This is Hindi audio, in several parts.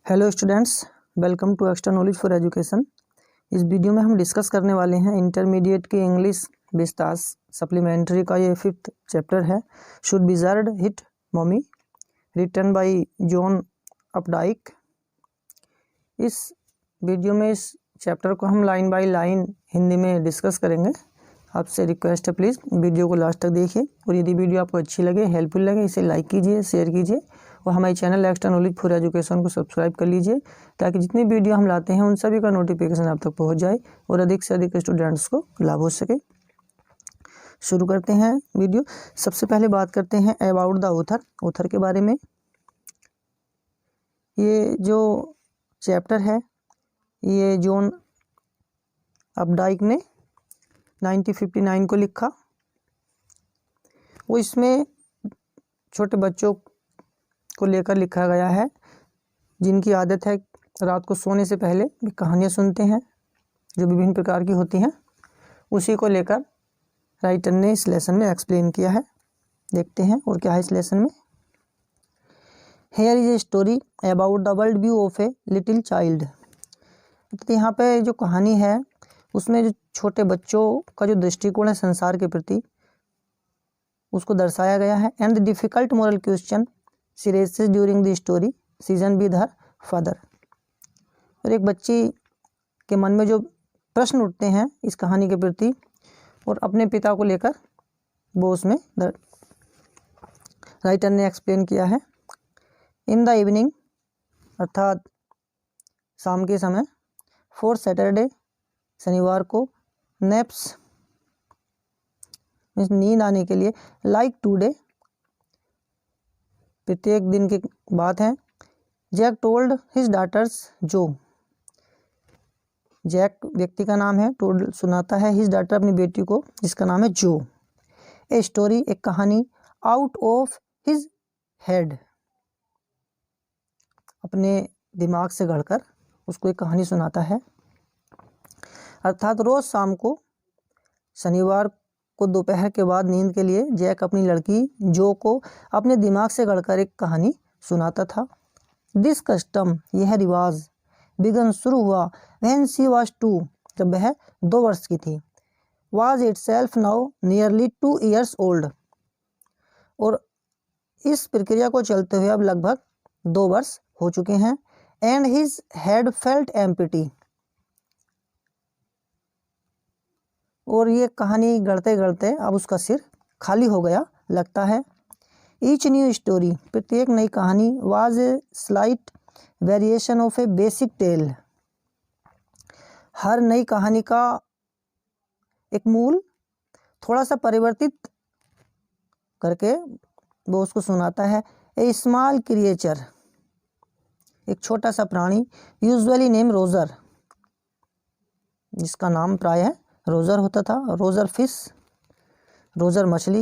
Hello students, welcome to extra knowledge for education. इस वीडियो में हम डिस्कस करने वाले हैं इंटरमीडिएट की इंग्लिश विस्तार सप्लीमेंट्री का ये 5th चैप्टर है, should wizard hit mommy, written by John Updike. इस वीडियो में इस चैप्टर को हम लाइन बाय लाइन हिंदी में डिस्कस करेंगे। आपसे रिक्वेस्ट है प्लीज़ वीडियो को लास्ट तक देखिए, और यदि वीडियो आपको अच्छी लगे, हेल्पफुल लगे, इसे लाइक कीजिए, शेयर कीजिए और हमारे channel extra knowledge for education को सब्सक्राइब कर लीजिए, ताकि जितनी वीडियो हम लाते हैं उन सभी का नोटिफिकेशन आप तक पहुंच जाए और अधिक से अधिक स्टूडेंट्स को लाभ हो सके। शुरू करते हैं वीडियो। सबसे पहले बात करते हैं अबाउट द ऑथर के बारे में। ये जो चैप्टर है ये जॉन अपडाइक ने 1959 को लिखा। वो इसमें छोटे बच्चों को लेकर लिखा गया है, जिनकी आदत है रात को सोने से पहले कहानियाँ सुनते हैं जो विभिन्न प्रकार की होती हैं। उसी को लेकर राइटर ने इस लेसन में एक्सप्लेन किया है। देखते हैं और क्या है इस लेसन में। Here is a story about the world view of a little child. तो यहाँ पे जो कहानी है उसमें जो छोटे बच्चों का जो दृष्टिकोण है संसार के प्रति, उसको दर्शाया गया है। And the difficult moral question she raises during the story season with her father. और एक बच्ची के मन में जो प्रश्न उठते हैं इस कहानी के प्रति और अपने पिता को लेकर, वो उसमें राइटर ने एक्सप्लेन किया है। इन द इवनिंग, अर्थात शाम के समय, फॉर सैटरडे, शनिवार को, नैप्स मीन्स नींद आने के लिए, लाइक टुडे, प्रत्येक दिन की बात है। जैक टोल्ड हिज डाटर्स, जो जैक व्यक्ति का नाम है, टोल्ड सुनाता है, हिज डाटर अपनी बेटी को जिसका नाम है जो। ए स्टोरी, एक कहानी, आउट ऑफ हिज हेड, अपने दिमाग से गढ़कर उसको एक कहानी सुनाता है। अर्थात रोज शाम को, शनिवार को दोपहर के बाद नींद के लिए जैक अपनी लड़की जो को अपने दिमाग से गढ़कर एक कहानी सुनाता था। दिस कस्टम, यह रिवाज, बिगन शुरू हुआ, व्हेन शी वाज 2, जब वह 2 वर्ष की थी। Was itself now nearly 2 years old, और इस प्रक्रिया को चलते हुए अब लगभग 2 वर्ष हो चुके हैं। And his head felt empty, और ये कहानी गढ़ते गढ़ते अब उसका सिर खाली हो गया लगता है। ईच न्यू स्टोरी, प्रत्येक नई कहानी, was a slight variation of a basic tale, हर नई कहानी का एक मूल थोड़ा सा परिवर्तित करके वो उसको सुनाता है। ए स्मॉल क्रिएचर, एक छोटा सा प्राणी, यूजुअली नेम रोजर, जिसका नाम प्रायः रोजर होता था। रोजर फिश, रोजर मछली,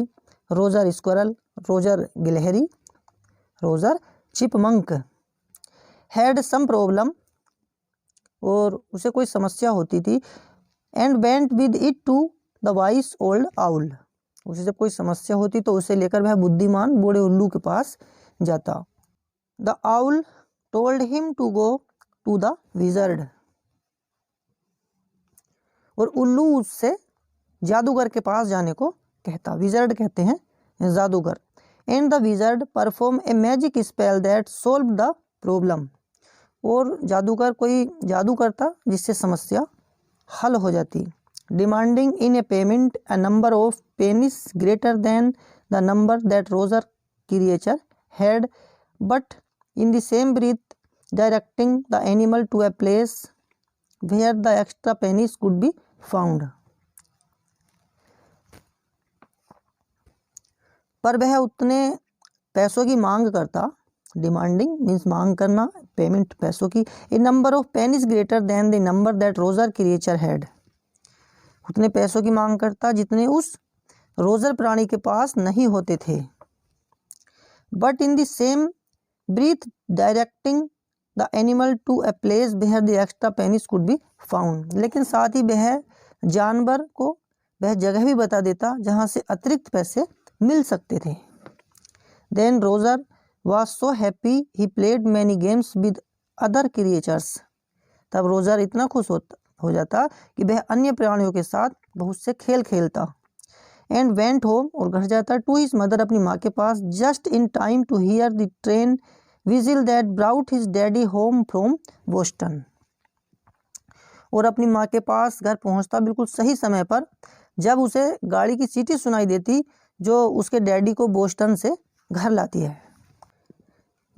रोजर स्क्वायरल, रोजर गिलहरी, Roger chipmunk. Had some problem, और उसे कोई समस्या होती थी। And went with it to the wise old owl, उसे जब कोई समस्या होती तो उसे लेकर वह बुद्धिमान बूढ़े उल्लू के पास जाता। The owl told him to go to the wizard, और उल्लू उससे जादूगर के पास जाने को कहता। विजर्ड कहते हैं जादूगर। And the wizard perform a magic spell that solve the problem, और जादूगर कोई जादू करता जिससे समस्या हल हो जाती। Demanding in a payment a number of pennies greater than the number that Roger creature had, but in the same breath directing the animal to a place where the extra pennies could be found। पर वह उतने पैसों की मांग करता, डिमांडिंग मीन्स मांग करना, पेमेंट पैसों की, a number of pennies greater than the number that Roger creature had, उतने पैसों की मांग करता जितने उस रोजर प्राणी के पास नहीं होते थे। But in the same breath directing the animal to a place where the extra pennies could be found, लेकिन साथ ही वह जानवर को वह जगह भी बता देता जहाँ से अतिरिक्त पैसे मिल सकते थे। Then Roger was so happy he played many games with other creatures. तब रोजर इतना खुश हो जाता कि वह अन्य प्राणियों के साथ बहुत से खेल खेलता। एंड वेंट होम, और घर जाता, टू हिज मदर, अपनी माँ के पास, just in time to hear the train whistle that brought his daddy home from Boston. और अपनी माँ के पास घर पहुँचता बिल्कुल सही समय पर, जब उसे गाड़ी की सीटी सुनाई देती जो उसके डैडी को बोस्टन से घर लाती है।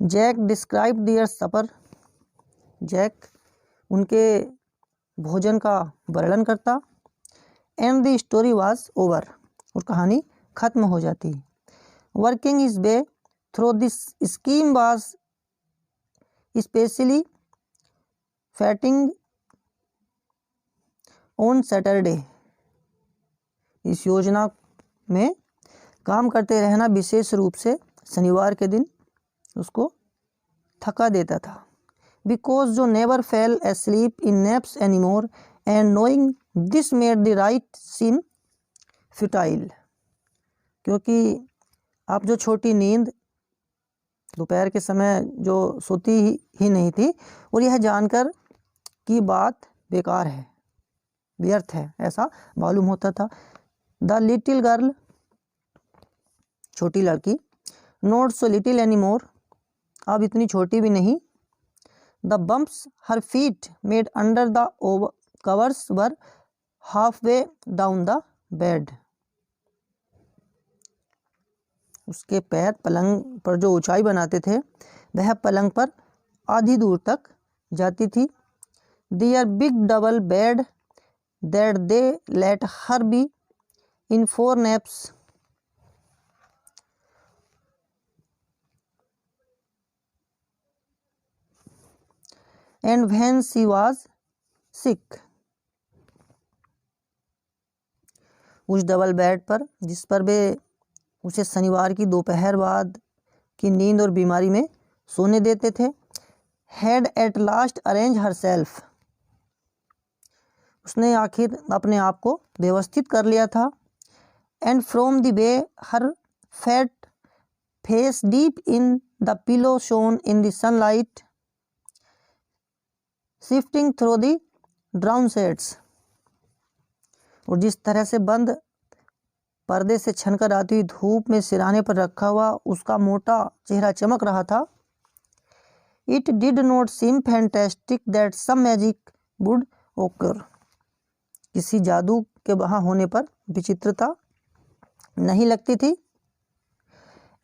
Jack describe their supper, Jack उनके भोजन का वर्णन करता। And the story was over, और कहानी खत्म हो जाती। Working is way through this scheme was specially fatiguing on Saturday. इस योजना में काम करते रहना विशेष रूप से शनिवार के दिन उसको थका देता था। Because Jo never fell asleep in naps anymore, and knowing this made the right seem futile. क्योंकि अब जो छोटी नींद दोपहर के समय जो सोती ही नहीं थी, और यह जानकर कि बात बेकार है, व्यर्थ है, ऐसा मालूम होता था। द लिटिल गर्ल, छोटी लड़की, not so little any more, अब इतनी छोटी भी नहीं। The bumps her feet made under the covers were half way down the bed. उसके पैर पलंग पर जो ऊंचाई बनाते थे वह पलंग पर आधी दूर तक जाती थी। Their big double bed that they let her be in 4 naps। And when she was sick, उस डबल बेड पर जिस पर वे उसे शनिवार की दोपहर बाद की नींद और बीमारी में सोने देते थे, had at last arrange her self, उसने आखिर अपने आप को व्यवस्थित कर लिया था। And from the way her fat face deep in the pillow shown in the sunlight shifting through the drown sets, और जिस तरह से बंद पर्दे से छनकर आती हुई धूप में सिराने पर रखा हुआ उसका मोटा चेहरा चमक रहा था। It did not seem fantastic that some magic would occur, किसी जादू के वहाँ होने पर विचित्रता नहीं लगती थी।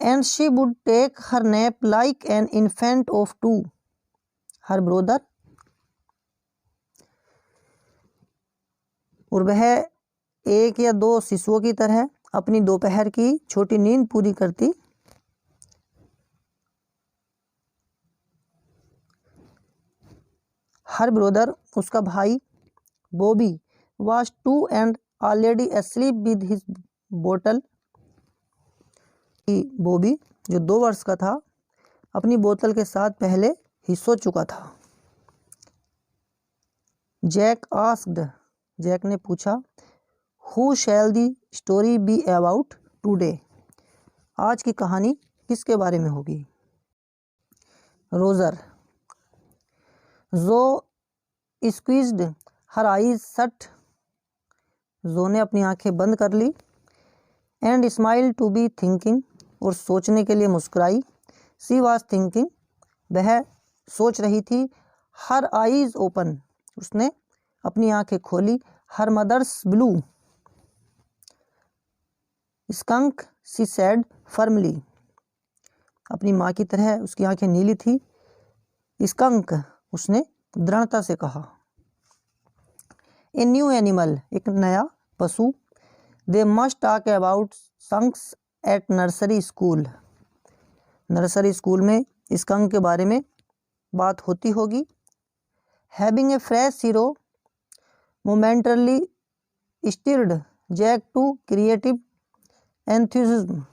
And she would take her nap like an infant of 2, her brother, और वह 1 या 2 शिशुओं की तरह अपनी दोपहर की छोटी नींद पूरी करती। हर ब्रोदर, उसका भाई Bobby, was 2 and already asleep with his बोतल। बॉबी जो 2 वर्ष का था अपनी बोतल के साथ पहले ही सो चुका था। जैक आस्क्ड, जैक ने पूछा, who shell the story be about today, आज की कहानी किसके बारे में होगी। रोजर, जो स्क्वीज्ड हर आईज शट, जो ने अपनी आंखें बंद कर ली। And smile to be thinking, और सोचने के लिए मुस्कुराई। सी वाज थिंकिंग, वह सोच रही थी। हर आईज ओपन, उसने अपनी आंखें खोली। हर मदर्स ब्लू स्कंक, सी सैड फर्मली, अपनी माँ की तरह उसकी आंखें नीली थी। स्कंक, उसने दृढ़ता से कहा। ए न्यू एनिमल, एक नया पशु। They must talk about skunks at nursery school, nursery school में स्कंक के बारे में बात होती होगी। Having a fresh hero momentarily stirred Jack to creative enthusiasm,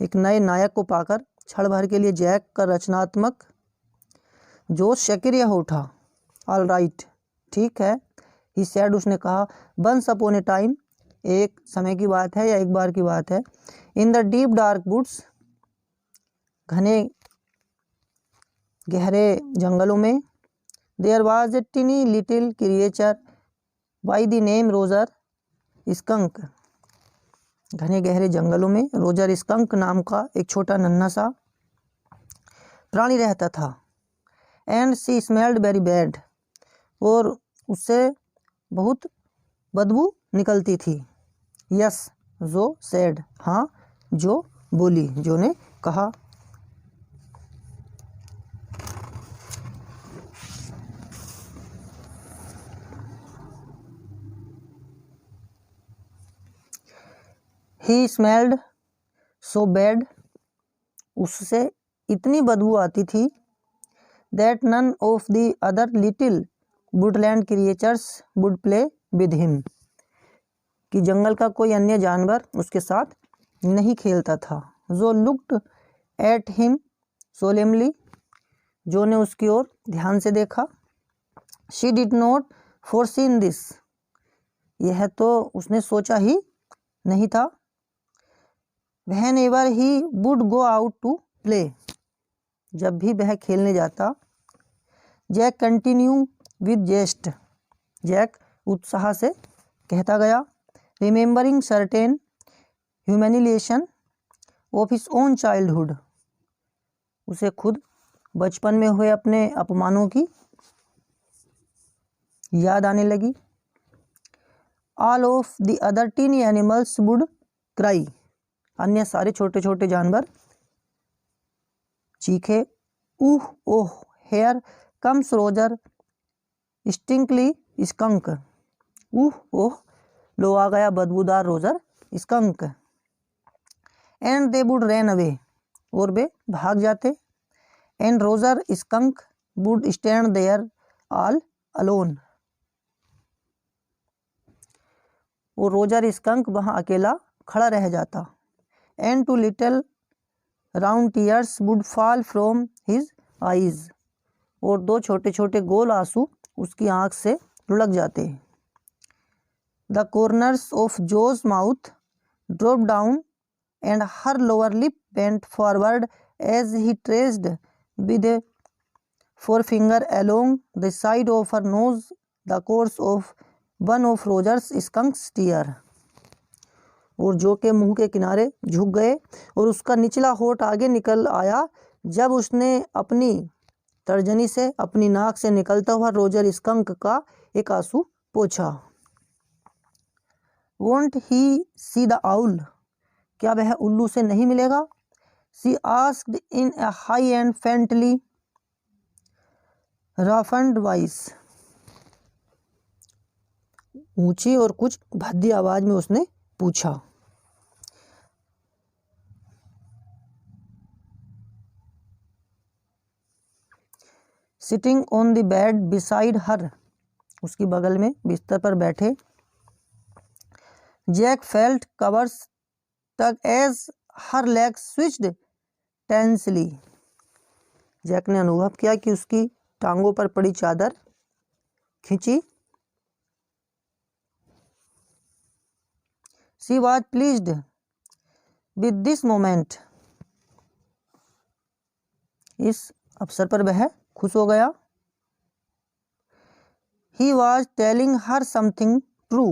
एक नए नायक को पाकर क्षण भर के लिए जैक का रचनात्मक जोश सक्रिय हो उठा। ऑल राइट, ठीक है, ही सैड, उसने कहा। वंस अपॉन ए टाइम, एक समय की बात है या एक बार की बात है। In the deep dark woods, घने गहरे जंगलों में there was a tiny little creature by the name Roger skunk. घने गहरे जंगलों में रोजर स्कंक नाम का एक छोटा नन्हा सा प्राणी रहता था। And she smelled very bad, और उससे बहुत बदबू निकलती थी। यस जो सेड, हाँ जो बोली, जो ने कहा। ही स्मेल्ड सो बैड, उससे इतनी बदबू आती थी। That none of the other little woodland creatures would play with him, कि जंगल का कोई अन्य जानवर उसके साथ नहीं खेलता था। जो लुक्ड एट हिम सोलेमली, जो ने उसकी ओर ध्यान से देखा। She did not foreseen this, यह तो उसने सोचा ही नहीं था। Whenever he would go out to play, जब भी वह खेलने जाता। Jack continue with zest, Jack उत्साह से कहता गया। Remembering certain humiliation of his own childhood, उसे खुद बचपन में हुए अपने अपमानों की याद आने लगी। All of the other tiny animals would cry, अन्य सारे छोटे छोटे जानवर चीखे। Ooh oh here comes Roger stinky skunk, ooh oh लो आ गया बदबूदार Roger skunk. And they would run away, और वे भाग जाते। And Roger skunk would stand there all alone, और रोजर स्कंक वहाँ अकेला खड़ा रह जाता। And two little round tears would fall from his eyes, और दो छोटे छोटे गोल आंसू उसकी आंख से लुढ़क जाते। The corners of Jo's mouth drop down and her lower lip bent forward as he traced with a forefinger along the side of her nose the course of one of Roger's skunk's tear, और जो के मुंह के किनारे झुक गए और उसका निचला होठ आगे निकल आया जब उसने अपनी तर्जनी से अपनी नाक से निकलता हुआ रोजर स्कंक का एक आंसू पोंछा। Won't he see the owl, क्या वह उल्लू से नहीं मिलेगा? She asked in a high and faintly roughened voice, ऊंची और कुछ भद्दी आवाज में उसने पूछा। Sitting on the bed beside her, उसकी बगल में बिस्तर पर बैठे। Jack felt covers tug as her legs switched tensely, Jack ने अनुभव किया कि उसकी टांगों पर पड़ी चादर खींची। She was pleased with this moment, इस अवसर पर वह खुश हो गया। He was telling her something true,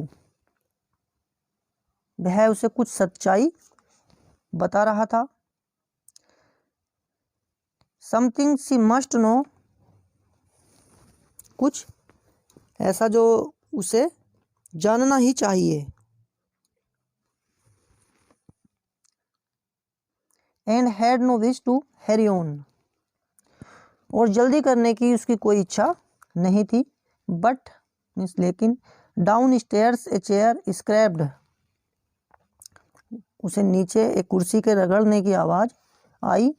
वह उसे कुछ सच्चाई बता रहा था। समथिंग शी मस्ट नो, कुछ ऐसा जो उसे जानना ही चाहिए। And had no wish to hurry on, और जल्दी करने की उसकी कोई इच्छा नहीं थी। बट मीन्स लेकिन downstairs a chair scraped, उसे नीचे एक कुर्सी के रगड़ने की आवाज आई।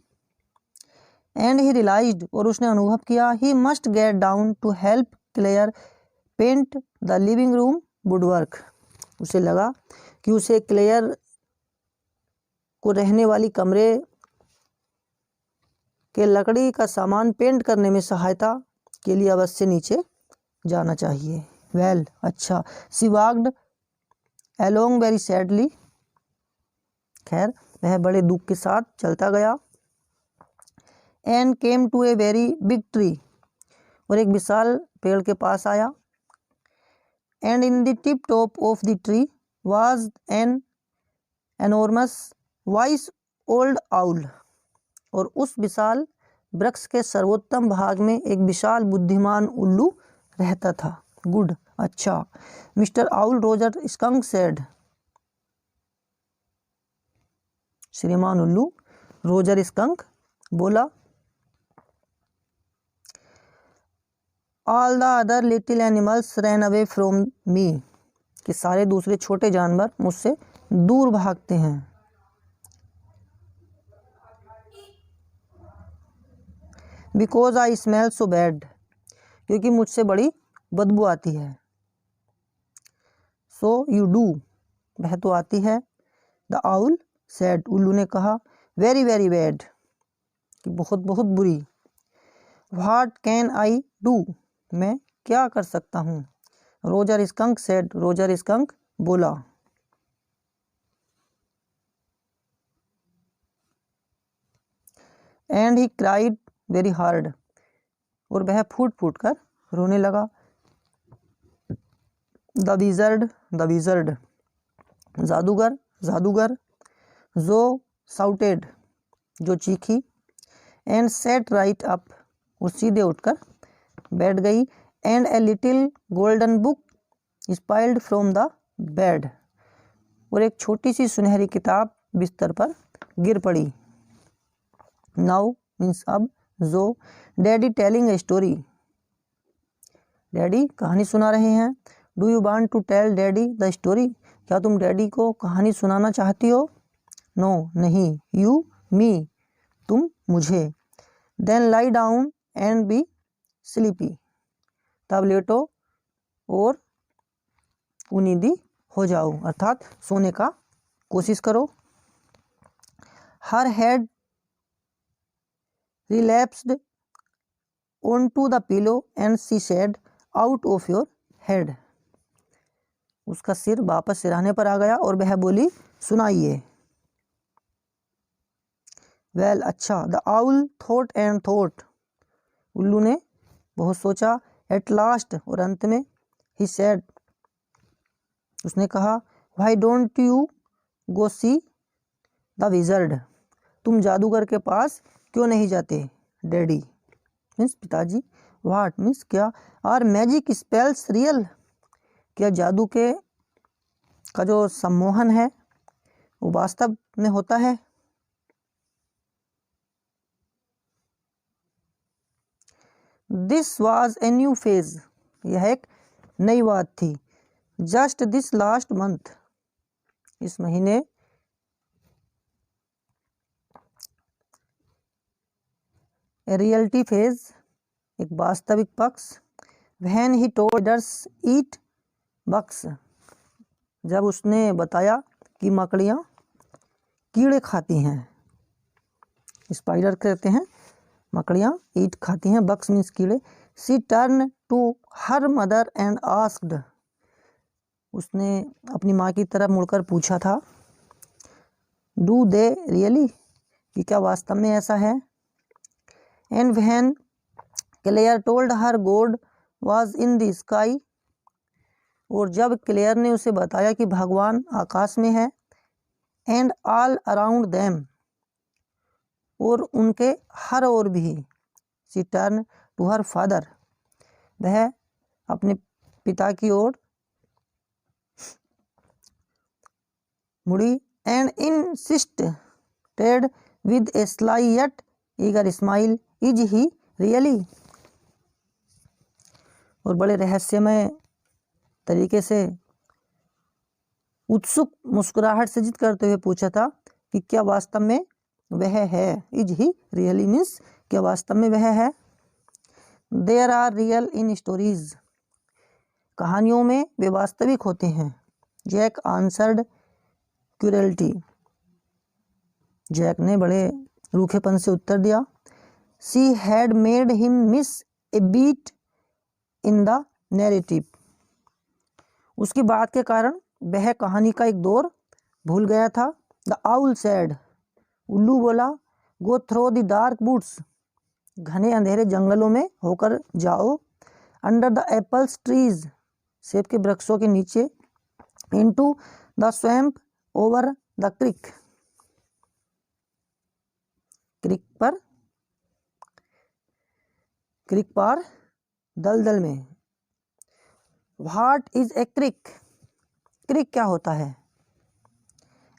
एंड ही रियलाइज्ड, और उसने अनुभव किया। He must get down to help Clare paint the living room woodwork, उसे लगा कि उसे क्लेयर को रहने वाली कमरे के लकड़ी का सामान पेंट करने में सहायता के लिए अवश्य नीचे जाना चाहिए। वेल अच्छा। He walked along very sadly, खैर वह बड़े दुख के साथ चलता गया। And came to a very big tree, और एक विशाल पेड़ के पास आया। And in the tip top of the tree was an enormous wise old owl, और उस विशाल वृक्ष के सर्वोत्तम भाग में एक विशाल बुद्धिमान उल्लू रहता था। गुड, अच्छा। Mister owl Roger skunk said, श्रीमान उल्लू रोजर स्कंक बोला, all the other little animals ran away from मी, कि सारे दूसरे छोटे जानवर मुझसे दूर भागते हैं। Because I smell so bad, क्योंकि मुझसे बड़ी बदबू आती है। सो यू डू, वह तो आती है। द आउल सेड, उल्लू ने कहा, वेरी वेरी बैड, कि बहुत बहुत बुरी। व्हाट कैन आई डू, मैं क्या कर सकता हूँ। Roger skunk said, Roger skunk बोला। And he cried very hard, और वह फूट फूट कर रोने लगा। द विजर्ड, जादूगर, जादूगर। जो साउटेड, जो चीखी। एंड सेट राइट अप, और सीधे उठकर बैठ गई। And a little golden book spilled from the bed, और एक छोटी सी सुनहरी किताब बिस्तर पर गिर पड़ी। नाउ मीन्स अब, Jo daddy telling a story, daddy कहानी सुना रहे हैं। Do you want to tell daddy the story, क्या तुम डैडी को कहानी सुनाना चाहती हो। नो, नहीं। यू मी, तुम मुझे। Then lie down and be sleepy, तब लेटो और उनीदी हो जाओ, अर्थात सोने का कोशिश करो। हर head relapsed onto the pillow and she said, out of your head, उसका सिर वापस सिरहाने पर आ गया और वह बोली, सुनाइए। वेल, अच्छा। The owl thought and thought, उल्लू ने बहुत सोचा। एट लास्ट, और अंत में। ही सेड, उसने कहा, why don't you go see the wizard, तुम जादूगर के पास क्यों नहीं जाते। डैडी मीन्स पिताजी। व्हाट मीन्स क्या। आर मैजिक स्पेल्स रियल, क्या जादू के का जो सम्मोहन है वो वास्तव में होता है। This was a new phase, यह एक नई बात थी। जस्ट दिस लास्ट मंथ, इस महीने। रियलिटी फेज, एक वास्तविक पक्ष। व्हेन ही टोल्डर्स ईट बक्स, जब उसने बताया कि मकड़ियाँ कीड़े खाती हैं। स्पाइडर कहते हैं, मकड़ियाँ ईट खाती हैं, बक्स मीन्स कीड़े। She turn to her mother and asked, उसने अपनी माँ की तरफ मुड़कर पूछा था। डू दे रियली, कि क्या वास्तव में ऐसा है। And when Clare told her God was in the sky, और जब क्लेयर ने उसे बताया कि भगवान आकाश में है। एंड ऑल अराउंड देम, और उनके हर ओर भी। सी टर्न टू हर फादर, वह अपने पिता की ओर मुड़ी। And insisted with A sly yet eager smile, is he really, और बड़े रहस्यमय तरीके से उत्सुक मुस्कुराहट से जिद करते हुए पूछा था कि क्या वास्तव में वह है। इज ही रियली मीन्स क्या वास्तव में वह है। There are real in stories, कहानियों में वे वास्तविक होते हैं। जैक आंसर्ड क्यूरलिटी, जैक ने बड़े रूखेपन से उत्तर दिया। She had made him miss a beat in the narrative, उसकी बात के कारण वह कहानी का एक दौर भूल गया था। द आउल सेड, उल्लू बोला, गो थ्रो द डार्क वुड्स, घने अंधेरे जंगलों में होकर जाओ, अंडर द एप्पल्स ट्रीज, सेब के वृक्षों के नीचे, into the swamp over the creek, creek पार दलदल में। व्हाट इज ए क्रिक, क्रिक क्या होता है?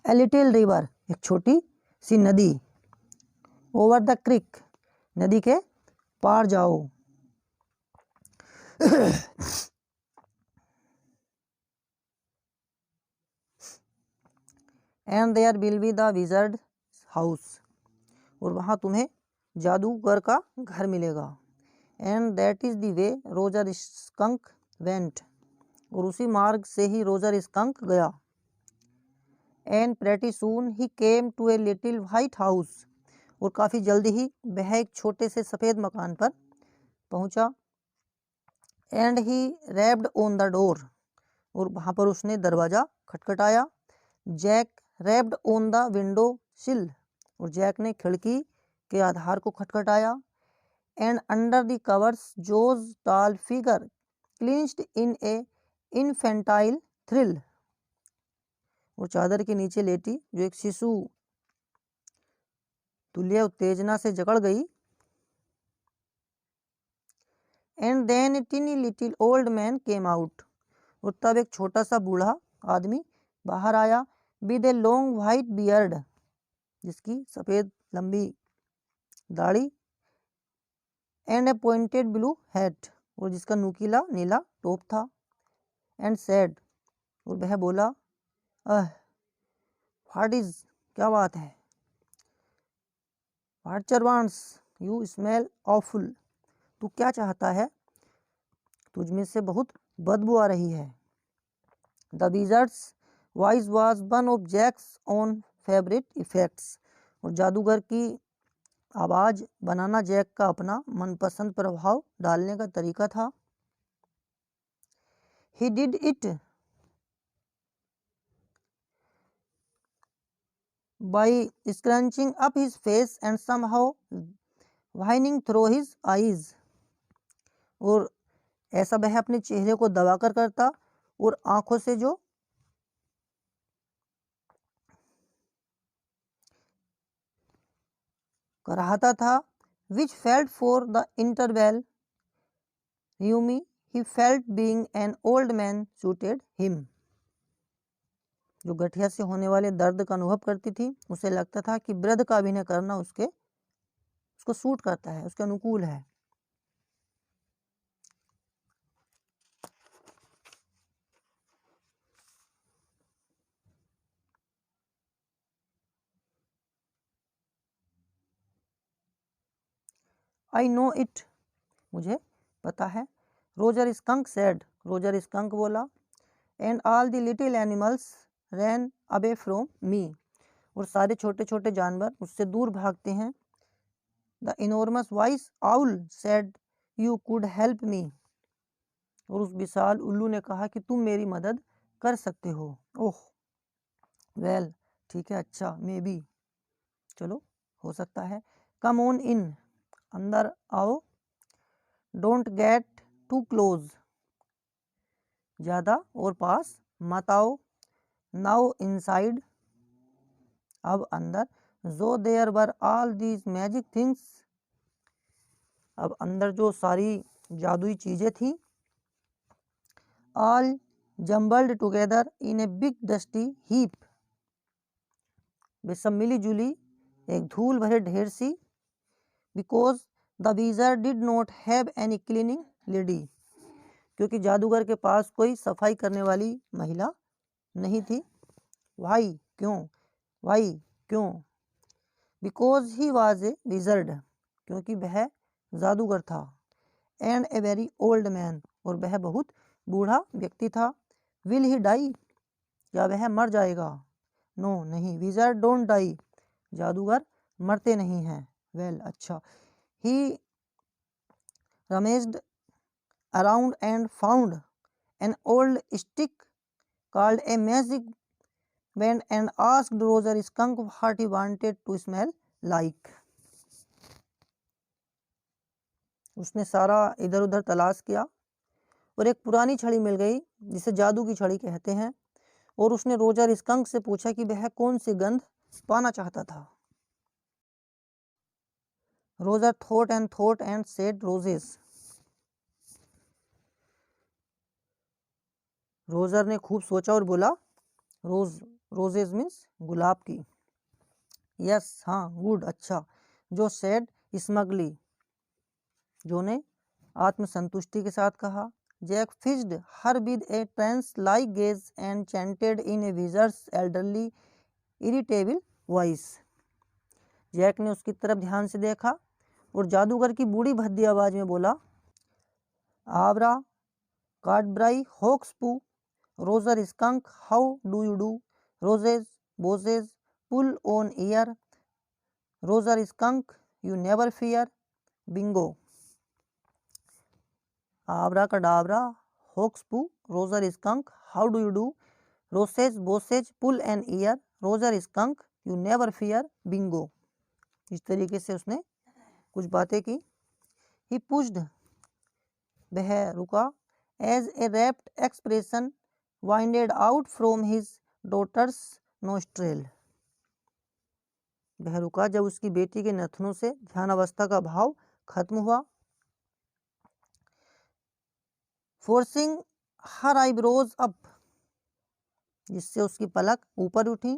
ए लिटिल रिवर, एक छोटी सी नदी, ओवर द क्रिक, नदी के पार जाओ। And there will be the wizard house, और वहाँ तुम्हें जादूगर का घर मिलेगा। And that is the way Roger skunk went, और उसी मार्ग से ही रोजर स्कंक गया। And pretty soon he came to a little white house, और काफ़ी जल्दी ही वह एक छोटे से सफ़ेद मकान पर पहुंचा। And he rapped on the door, और वहाँ पर उसने दरवाज़ा खटखटाया। Jack rapped on the window sill, और जैक ने खिड़की के आधार को खटखटाया। And under the covers Jo's tall figure clenched in an infantile thrill, और चादर के नीचे लेटी जो एक शिशु तुल्य उत्तेजना से जकड़ गई। And then a tiny little old man came out, और तब एक छोटा सा बूढ़ा आदमी बाहर आया। With a long white beard, जिसकी सफ़ेद लंबी दाढ़ी। And a pointed blue hat, और जिसका नुकीला नीला टोप था। एंड सैड, और वह बोला, व्हाट इज, क्या बात है? What wants, you smell awful, तू क्या चाहता है? तुझमें से बहुत बदबू आ रही है। The wizard's voice was one of Jack's own favourite effects, और जादूगर की आवाज़ बनाना जैक का अपना मनपसंद प्रभाव डालने का तरीका था। He did it by scrunching up his face and somehow whining through his eyes, और ऐसा वह अपने चेहरे को दबाकर करता और आंखों से जो कराहता था। which felt for the interval Yumi he felt being an old man suited him, जो गठिया से होने वाले दर्द का अनुभव करती थी, उसे लगता था कि वृद्ध का अभिनय करना उसको सूट करता है, उसके अनुकूल है। आई नो इट, मुझे पता है। Roger skunk said, Roger skunk बोला। And all the little animals ran away from me, और सारे छोटे छोटे जानवर मुझसे दूर भागते हैं। The enormous voice owl said you could help me, और उस विशाल उल्लू ने कहा कि तुम मेरी मदद कर सकते हो। ओह वेल, ठीक है, अच्छा, मे बी, चलो, हो सकता है। कम ऑन इन, अंदर आओ। डोंट गेट टू क्लोज, ज़्यादा और पास मत आओ। नाउ इनसाइड, अब अंदर। जो there were all these magic things, अब अंदर जो सारी जादुई चीज़ें थी। All jumbled together in a big dusty heap, वे सब मिली जुली एक धूल भरे ढेर सी। Because the wizard did not have any cleaning lady, क्योंकि जादूगर के पास कोई सफाई करने वाली महिला नहीं थी। वाई, क्यों? वाई, क्यों? Because he was a wizard, क्योंकि वह जादूगर था। And a very old man, और वह बहुत बूढ़ा व्यक्ति था। विल ही डाई, क्या वह मर जाएगा? नो, नहीं। विज़र्ड डोंट डाई, जादूगर मरते नहीं हैं। वेल, अच्छा। ही रमेज्ड around and found an old stick called a magic wand and asked Roger Skunk what he wanted to smell like. उसने सारा इधर उधर तलाश किया और एक पुरानी छड़ी मिल गई जिसे जादू की छड़ी कहते हैं, और उसने रोजर स्कंक से पूछा कि वह कौन सी गंध पाना चाहता था। Roger thought and said roses. Roger ने खूब सोचा और बोला रोजेस मीन्स गुलाब की। यस, हाँ, गुड, अच्छा। जो सेड स्मगली, जो ने आत्मसंतुष्टि के साथ कहा। Jack fixed her with a trance like gaze and chanted in a wizard's elderly irritable voice. Jack ने उसकी तरफ ध्यान से देखा और जादूगर की बूढ़ी भद्दी आवाज में बोला, abracadabra hocus poo Roger skunk how do you do roses boses pull on ear Roger skunk you never fear bingo. Abracadabra hocus poo Roger skunk how do you do roses boses pull an ear Roger skunk you never fear bingo. इस तरीके से उसने कुछ बातें की। ही पुश्ड, वह रुका। As a rapt expression winded out from his daughter's nostril, वह रुका जब उसकी बेटी के नथनों से ध्यानावस्था का भाव खत्म हुआ। फोर्सिंग हर आईब्रोज अप, जिससे उसकी पलक ऊपर उठी।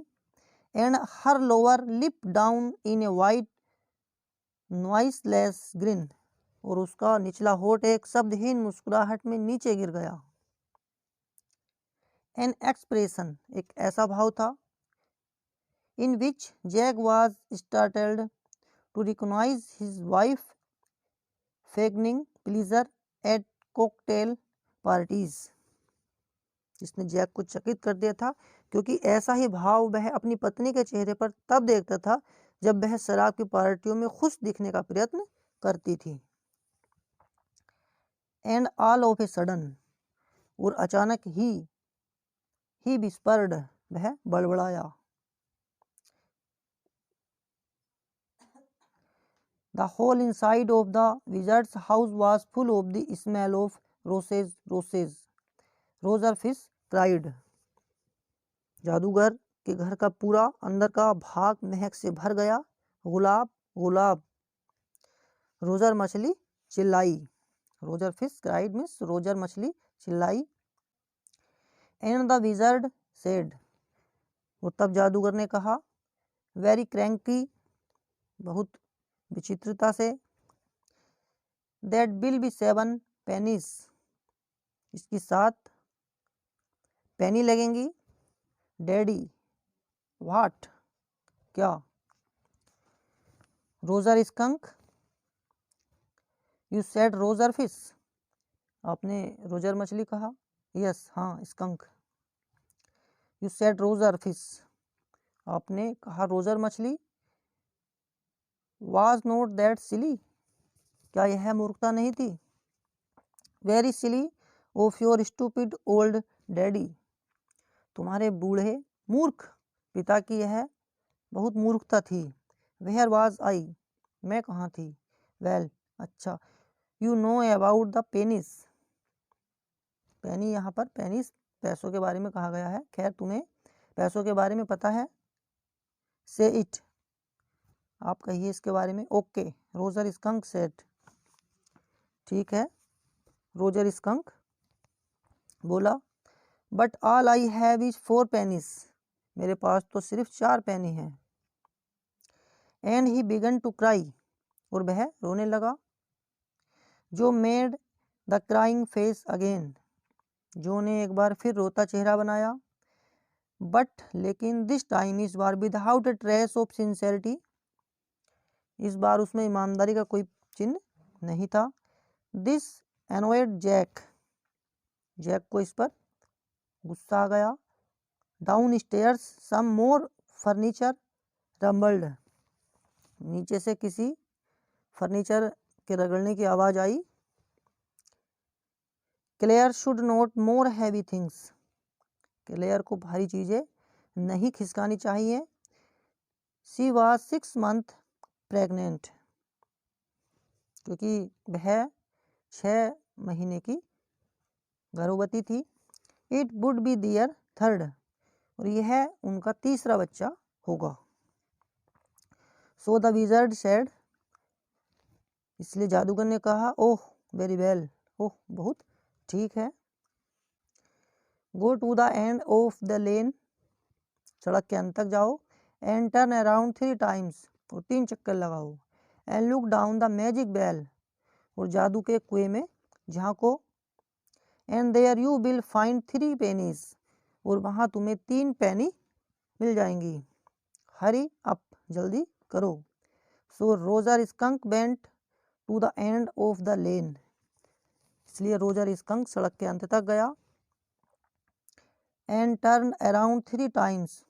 And her lower lip down in A white noiseless green, और उसका निचला होठ एक शब्दहीन मुस्कुराहट में नीचे गिर गया। एन एक्सप्रेशन, एक ऐसा भाव था। In which Jack was startled to recognise his wife feigning pleasure at cocktail parties, जिसने जैक को चकित कर दिया था, क्योंकि ऐसा ही भाव वह अपनी पत्नी के चेहरे पर तब देखता था जब वह शराब की पार्टियों में खुश दिखने का प्रयत्न करती थी। And all of a sudden, और अचानक ही विस्पर्ड, वह बड़बड़ाया। The whole inside of the wizard's house was full of the smell of roses Roger fish cried. जादूगर के घर का पूरा अंदर का भाग महक से भर गया। गुलाब गुलाब, रोजर मछली चिल्लाई। Roger fish cried means Roger मछली चिल्लाई। एंड द विजर्ड सेड, और तब जादूगर ने कहा, वेरी क्रैंकी, बहुत विचित्रता से, दैट विल बी 7 पेनीज, इसकी 7 पेनी लगेंगी। डैडी व्हाट, क्या। Roger skunk, you said Roger fish, आपने रोजर मछली कहा। यस, हाँ, skunk. You said Roger fish, आपने कहा रोजर मछली। वाज नॉट दैट सिली, क्या यह मूर्खता नहीं थी। Very silly of your stupid old daddy, तुम्हारे बूढ़े मूर्ख पिता की यह बहुत मूर्खता थी। वेयर वाज आई, मैं कहाँ थी। वेल, अच्छा। You know about the pennies, penny यहाँ पर पेनिस पैसों के बारे में कहा गया है। खैर, तुम्हें पैसों के बारे में पता है। से इट, आप कहिए इसके बारे में। ओके, रोजर स्कंक सेड, ठीक है। रोजर स्कंक बोला, but all I have is 4 pennies, मेरे पास तो सिर्फ 4 पेनी हैं। And he began to cry, और वह रोने लगा। Jo made the crying face again, Jo ने एक बार फिर रोता चेहरा बनाया। बट लेकिन दिस टाइम, इस बार without a trace of sincerity, इस बार उसमें ईमानदारी का कोई चिन्ह नहीं था। दिस एनोयड जैक, जैक को इस पर गुस्सा आ गया। Downstairs some more furniture rumbled, नीचे से किसी फर्नीचर के रगड़ने की आवाज आई। Claire should not more heavy things, क्लेयर को भारी चीजें नहीं खिसकानी चाहिए। शी वाज 6 months प्रेग्नेंट, क्योंकि वह 6 महीने की गर्भवती थी। It would be their third, और यह उनका तीसरा बच्चा होगा। सो द विजर्ड सेड, इसलिए जादूगर ने कहा, ओह वेरी वेल, ओह बहुत ठीक है। Go to the end of the lane, सड़क के अंत तक जाओ। एंड टर्न अराउंड 3 टाइम्स, और 3 चक्कर लगाओ। And look down the magic well, और जादू के कुएं में झांको। And there you will find 3 pennies, और वहां तुम्हें 3 पेनी मिल जाएंगी। हरी अप, जल्दी करो। So Roger skunk went to the end of the lane, इसलिए रोजर स्कंक सड़क के अंत तक गया। एंड टर्न अराउंड 3 टाइम्स,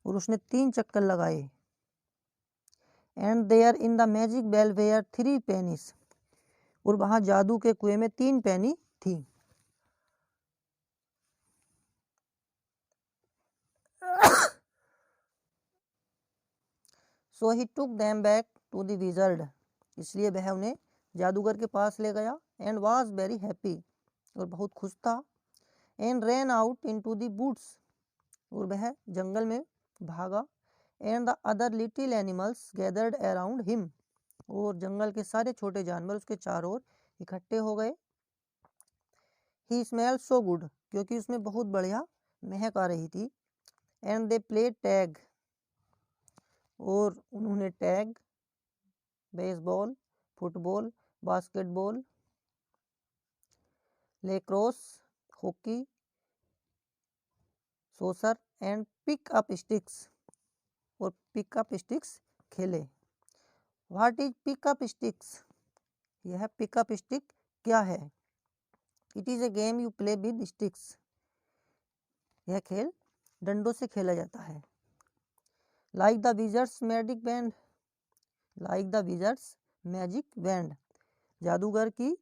और उसने 3 चक्कर लगाए। And there in the magic well were 3 pennies, और वहां जादू के कुएं में 3 पेनी थी। So he took them back to the wizard, इसलिए वह उन्हें जादूगर के पास ले गया। एंड वाज वेरी हैप्पी, और बहुत खुश था। And ran out into the woods, और वह जंगल में भागा। And the other little animals gathered around him, और जंगल के सारे छोटे जानवर उसके चारों ओर इकट्ठे हो गए। ही स्मेल सो गुड, क्योंकि उसमें बहुत बढ़िया महक आ रही थी। एंड दे प्ले टैग, और उन्होंने tag, baseball, football, basketball, lacrosse, hockey, soccer and pick up sticks, और पिक अप स्टिक्स खेले। What is pick up sticks, यह पिक अप स्टिक क्या है? It is a game you play with sticks, यह खेल डंडों से खेला जाता है। Like the wizard's magic band, like the wizard's magic band, जादूगर की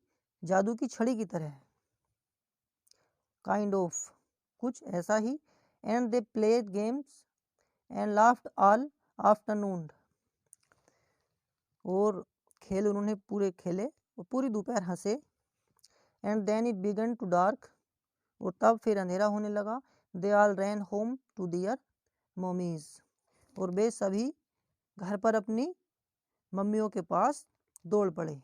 जादू की छड़ी की तरह। काइंड ऑफ, कुछ ऐसा ही। And they played games and laughed all afternoon, और खेल उन्होंने पूरे खेले और पूरी दोपहर हंसे। And then it began to dark, और तब फिर अंधेरा होने लगा। They all ran home to their mummies, और वे सभी घर पर अपनी मम्मियों के पास दौड़ पड़े।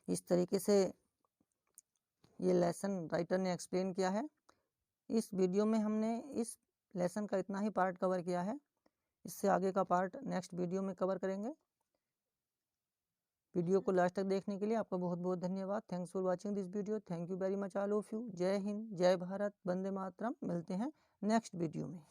इस तरीके से ये लेसन राइटर ने एक्सप्लेन किया है। इस वीडियो में हमने इस लेसन का इतना ही पार्ट कवर किया है। इससे आगे का पार्ट नेक्स्ट वीडियो में कवर करेंगे। वीडियो को लास्ट तक देखने के लिए आपका बहुत बहुत धन्यवाद। Thanks for watching this video. Thank you very much all of you. जय हिंद, जय भारत, वंदे मातरम। मिलते हैं नेक्स्ट वीडियो में।